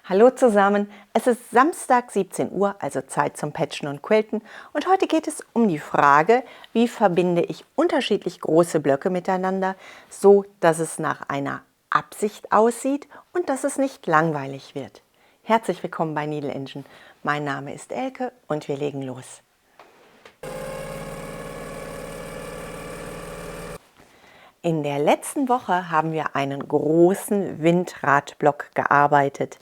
Hallo zusammen, es ist Samstag 17 Uhr, also Zeit zum Patchen und Quilten und heute geht es um die Frage, wie verbinde ich unterschiedlich große Blöcke miteinander, so dass es nach einer Absicht aussieht und dass es nicht langweilig wird. Herzlich willkommen bei Needle Engine, mein Name ist Elke und wir legen los. In der letzten Woche haben wir einen großen Windradblock gearbeitet.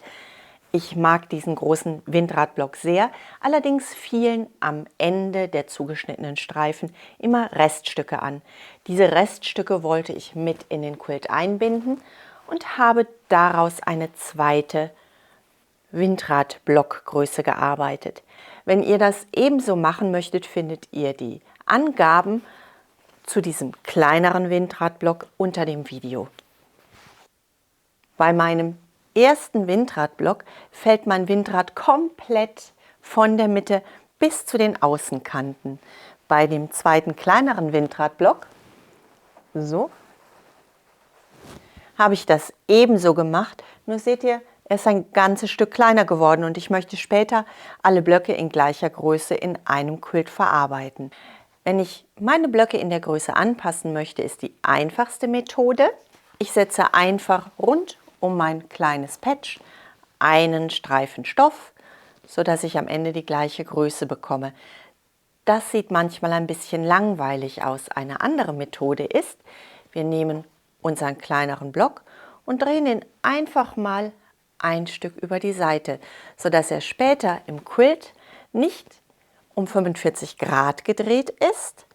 Ich mag diesen großen Windradblock sehr, allerdings fielen am Ende der zugeschnittenen Streifen immer Reststücke an. Diese Reststücke wollte ich mit in den Quilt einbinden und habe daraus eine zweite Windradblockgröße gearbeitet. Wenn ihr das ebenso machen möchtet, findet ihr die Angaben zu diesem kleineren Windradblock unter dem Video. Bei meinem ersten Windradblock fällt mein Windrad komplett von der Mitte bis zu den Außenkanten. Bei dem zweiten kleineren Windradblock, so, habe ich das ebenso gemacht, nur seht ihr, er ist ein ganzes Stück kleiner geworden und ich möchte später alle Blöcke in gleicher Größe in einem Quilt verarbeiten. Wenn ich meine Blöcke in der Größe anpassen möchte, ist die einfachste Methode. Ich setze einfach rund um mein kleines Patch einen Streifen Stoff, sodass ich am Ende die gleiche Größe bekomme. Das sieht manchmal ein bisschen langweilig aus. Eine andere Methode ist, wir nehmen unseren kleineren Block und drehen ihn einfach mal ein Stück über die Seite, sodass er später im Quilt nicht um 45 Grad gedreht ist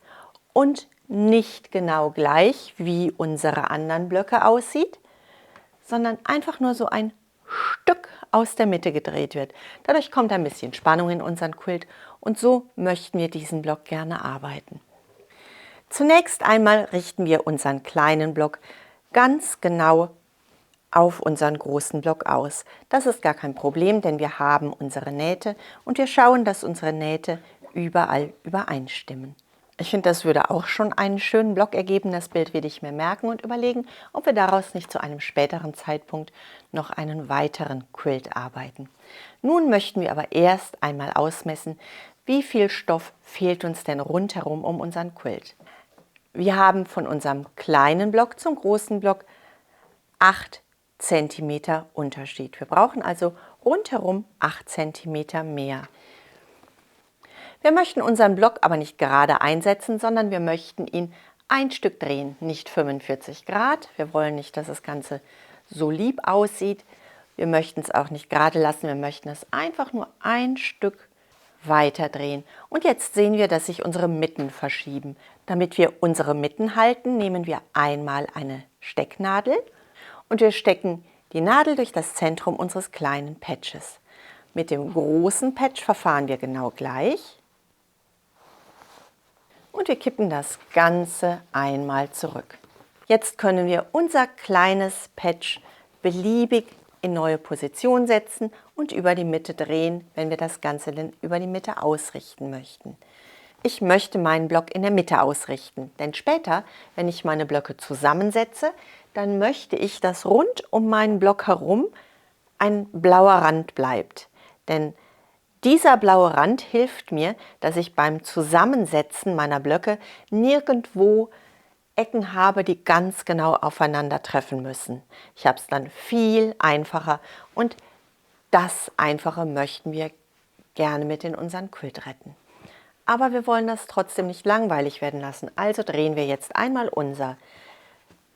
und nicht genau gleich wie unsere anderen Blöcke aussieht, sondern einfach nur so ein Stück aus der Mitte gedreht wird. Dadurch kommt ein bisschen Spannung in unseren Quilt und so möchten wir diesen Block gerne arbeiten. Zunächst einmal richten wir unseren kleinen Block ganz genau auf unseren großen Block aus. Das ist gar kein Problem, denn wir haben unsere Nähte und wir schauen, dass unsere Nähte überall übereinstimmen. Ich finde, das würde auch schon einen schönen Block ergeben. Das Bild werde ich mir merken und überlegen, ob wir daraus nicht zu einem späteren Zeitpunkt noch einen weiteren Quilt arbeiten. Nun möchten wir aber erst einmal ausmessen, wie viel Stoff fehlt uns denn rundherum um unseren Quilt. Wir haben von unserem kleinen Block zum großen Block 8 cm Unterschied. Wir brauchen also rundherum 8 cm mehr. Wir möchten unseren Block aber nicht gerade einsetzen, sondern wir möchten ihn ein Stück drehen, nicht 45 Grad. Wir wollen nicht, dass das Ganze so lieb aussieht. Wir möchten es auch nicht gerade lassen, wir möchten es einfach nur ein Stück weiter drehen. Und jetzt sehen wir, dass sich unsere Mitten verschieben. Damit wir unsere Mitten halten, nehmen wir einmal eine Stecknadel und wir stecken die Nadel durch das Zentrum unseres kleinen Patches. Mit dem großen Patch verfahren wir genau gleich. Und wir kippen das Ganze einmal zurück. Jetzt können wir unser kleines Patch beliebig in neue Position setzen und über die Mitte drehen, wenn wir das Ganze dann über die Mitte ausrichten möchten. Ich möchte meinen Block in der Mitte ausrichten, denn später, wenn ich meine Blöcke zusammensetze, dann möchte ich, dass rund um meinen Block herum ein blauer Rand bleibt. Denn dieser blaue Rand hilft mir, dass ich beim Zusammensetzen meiner Blöcke nirgendwo Ecken habe, die ganz genau aufeinandertreffen müssen. Ich habe es dann viel einfacher und das Einfache möchten wir gerne mit in unseren Quilt retten. Aber wir wollen das trotzdem nicht langweilig werden lassen, also drehen wir jetzt einmal unser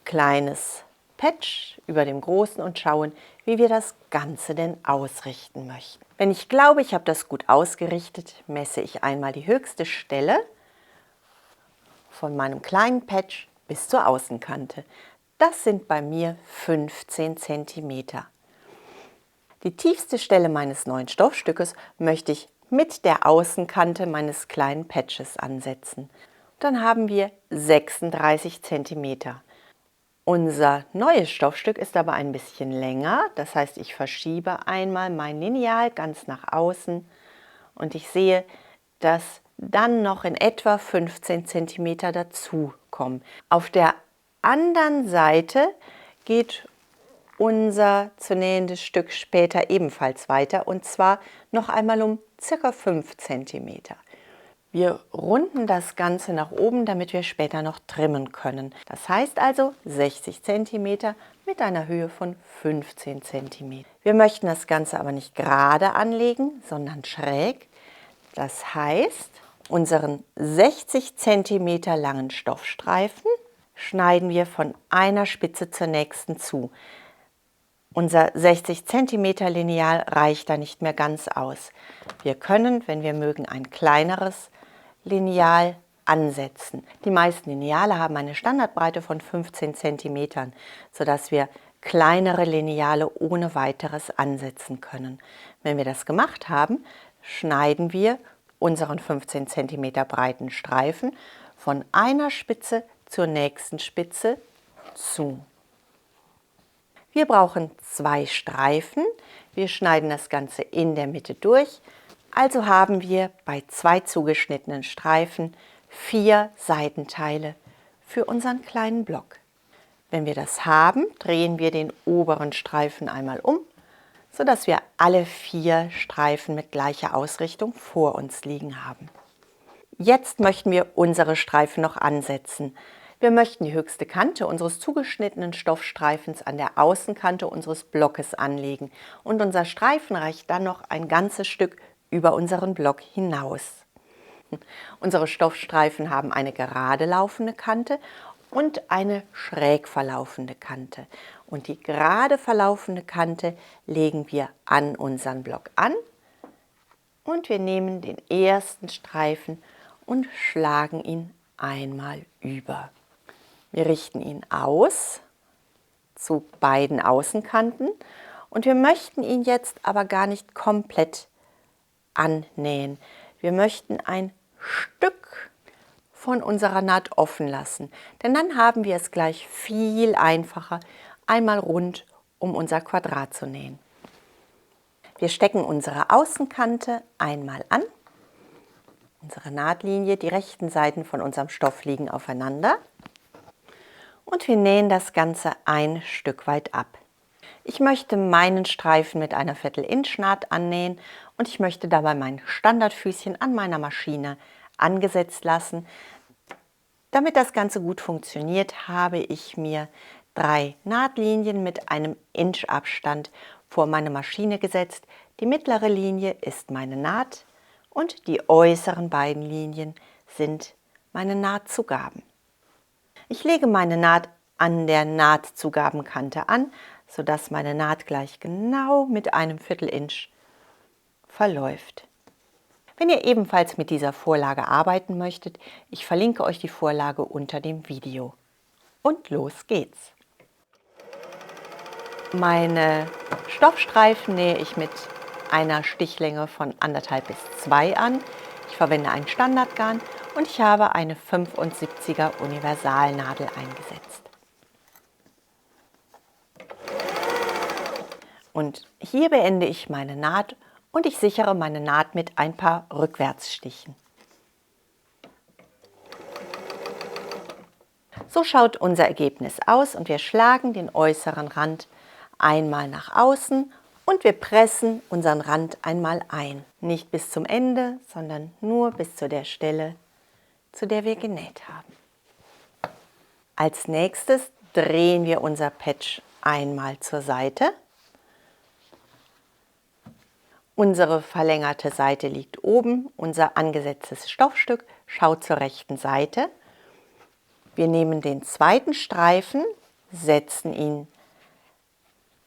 kleines Patch über dem großen und schauen, wie wir das Ganze denn ausrichten möchten. Wenn ich glaube, ich habe das gut ausgerichtet, messe ich einmal die höchste Stelle von meinem kleinen Patch bis zur Außenkante. Das sind bei mir 15 cm. Die tiefste Stelle meines neuen Stoffstückes möchte ich mit der Außenkante meines kleinen Patches ansetzen. Dann haben wir 36 cm. Unser neues Stoffstück ist aber ein bisschen länger, das heißt, ich verschiebe einmal mein Lineal ganz nach außen und ich sehe, dass dann noch in etwa 15 cm dazu kommen. Auf der anderen Seite geht unser zu nähendes Stück später ebenfalls weiter, und zwar noch einmal um ca. 5 cm. Wir runden das Ganze nach oben, damit wir später noch trimmen können. Das heißt also 60 cm mit einer Höhe von 15 cm. Wir möchten das Ganze aber nicht gerade anlegen, sondern schräg. Das heißt, unseren 60 cm langen Stoffstreifen schneiden wir von einer Spitze zur nächsten zu. Unser 60 cm Lineal reicht da nicht mehr ganz aus. Wir können, wenn wir mögen, ein kleineres Lineal ansetzen. Die meisten Lineale haben eine Standardbreite von 15 cm, sodass wir kleinere Lineale ohne weiteres ansetzen können. Wenn wir das gemacht haben, schneiden wir unseren 15 cm breiten Streifen von einer Spitze zur nächsten Spitze zu. Wir brauchen 2 Streifen. Wir schneiden das Ganze in der Mitte durch. Also haben wir bei 2 zugeschnittenen Streifen 4 Seitenteile für unseren kleinen Block. Wenn wir das haben, drehen wir den oberen Streifen einmal um, sodass wir alle 4 Streifen mit gleicher Ausrichtung vor uns liegen haben. Jetzt möchten wir unsere Streifen noch ansetzen. Wir möchten die höchste Kante unseres zugeschnittenen Stoffstreifens an der Außenkante unseres Blockes anlegen und unser Streifen reicht dann noch ein ganzes Stück über unseren Block hinaus. Unsere Stoffstreifen haben eine gerade laufende Kante und eine schräg verlaufende Kante. Und die gerade verlaufende Kante legen wir an unseren Block an und wir nehmen den ersten Streifen und schlagen ihn einmal über. Wir richten ihn aus zu beiden Außenkanten und wir möchten ihn jetzt aber gar nicht komplett annähen. Wir möchten ein Stück von unserer Naht offen lassen, denn dann haben wir es gleich viel einfacher, einmal rund um unser Quadrat zu nähen. Wir stecken unsere Außenkante einmal an. Unsere Nahtlinie, die rechten Seiten von unserem Stoff liegen aufeinander. Und wir nähen das Ganze ein Stück weit ab. Ich möchte meinen Streifen mit einer 1/4 Inch Naht annähen und ich möchte dabei mein Standardfüßchen an meiner Maschine angesetzt lassen. Damit das Ganze gut funktioniert, habe ich mir 3 Nahtlinien mit einem Inch Abstand vor meine Maschine gesetzt. Die mittlere Linie ist meine Naht und die äußeren beiden Linien sind meine Nahtzugaben. Ich lege meine Naht an der Nahtzugabenkante an, sodass meine Naht gleich genau mit einem 1/4 Inch verläuft. Wenn ihr ebenfalls mit dieser Vorlage arbeiten möchtet, ich verlinke euch die Vorlage unter dem Video. Und los geht's! Meine Stoffstreifen nähe ich mit einer Stichlänge von 1,5 bis 2 an. Ich verwende ein Standardgarn und ich habe eine 75er Universalnadel eingesetzt. Und hier beende ich meine Naht und ich sichere meine Naht mit ein paar Rückwärtsstichen. So schaut unser Ergebnis aus und wir schlagen den äußeren Rand einmal nach außen und wir pressen unseren Rand einmal ein. Nicht bis zum Ende, sondern nur bis zu der Stelle, zu der wir genäht haben. Als nächstes drehen wir unser Patch einmal zur Seite. Unsere verlängerte Seite liegt oben, unser angesetztes Stoffstück schaut zur rechten Seite. Wir nehmen den zweiten Streifen, setzen ihn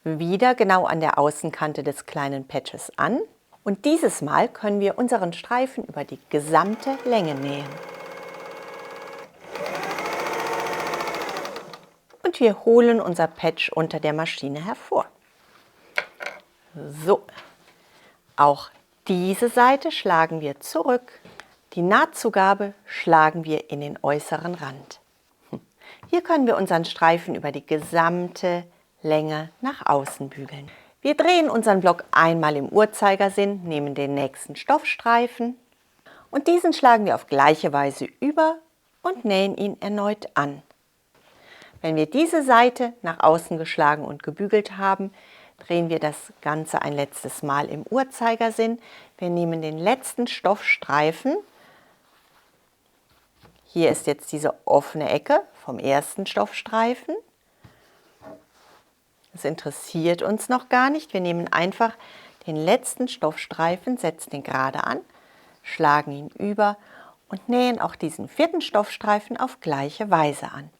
wieder genau an der Außenkante des kleinen Patches an und dieses Mal können wir unseren Streifen über die gesamte Länge nähen. Und wir holen unser Patch unter der Maschine hervor. So, auch diese Seite schlagen wir zurück. Die Nahtzugabe schlagen wir in den äußeren Rand. Hier können wir unseren Streifen über die gesamte Länge nach außen bügeln. Wir drehen unseren Block einmal im Uhrzeigersinn, nehmen den nächsten Stoffstreifen und diesen schlagen wir auf gleiche Weise über und nähen ihn erneut an. Wenn wir diese Seite nach außen geschlagen und gebügelt haben, drehen wir das Ganze ein letztes Mal im Uhrzeigersinn. Wir nehmen den letzten Stoffstreifen. Hier ist jetzt diese offene Ecke vom ersten Stoffstreifen. Das interessiert uns noch gar nicht. Wir nehmen einfach den letzten Stoffstreifen, setzen den gerade an, schlagen ihn über und nähen auch diesen vierten Stoffstreifen auf gleiche Weise an.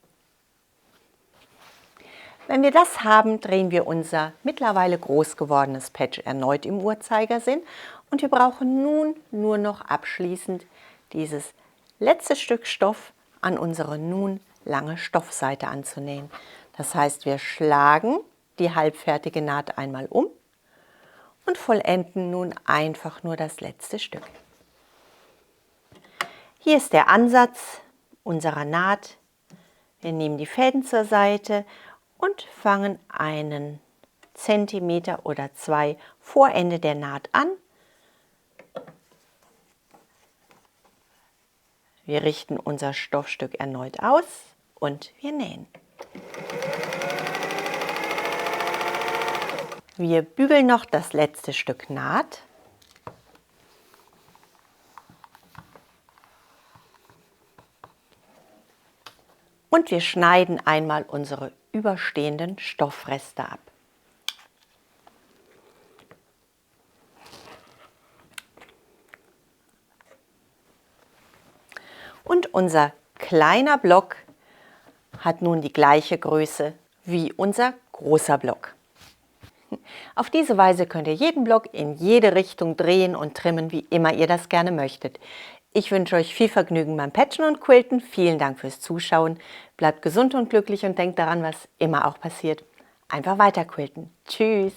Wenn wir das haben, drehen wir unser mittlerweile groß gewordenes Patch erneut im Uhrzeigersinn und wir brauchen nun nur noch abschließend dieses letzte Stück Stoff an unsere nun lange Stoffseite anzunähen. Das heißt, wir schlagen die halbfertige Naht einmal um und vollenden nun einfach nur das letzte Stück. Hier ist der Ansatz unserer Naht. Wir nehmen die Fäden zur Seite und fangen einen Zentimeter oder 2 vor Ende der Naht an. Wir richten unser Stoffstück erneut aus und wir nähen. Wir bügeln noch das letzte Stück Naht. Und wir schneiden einmal unsere überstehenden Stoffreste ab. Und unser kleiner Block hat nun die gleiche Größe wie unser großer Block. Auf diese Weise könnt ihr jeden Block in jede Richtung drehen und trimmen, wie immer ihr das gerne möchtet. Ich wünsche euch viel Vergnügen beim Patchen und Quilten. Vielen Dank fürs Zuschauen. Bleibt gesund und glücklich und denkt daran, was immer auch passiert. Einfach weiter quilten. Tschüss!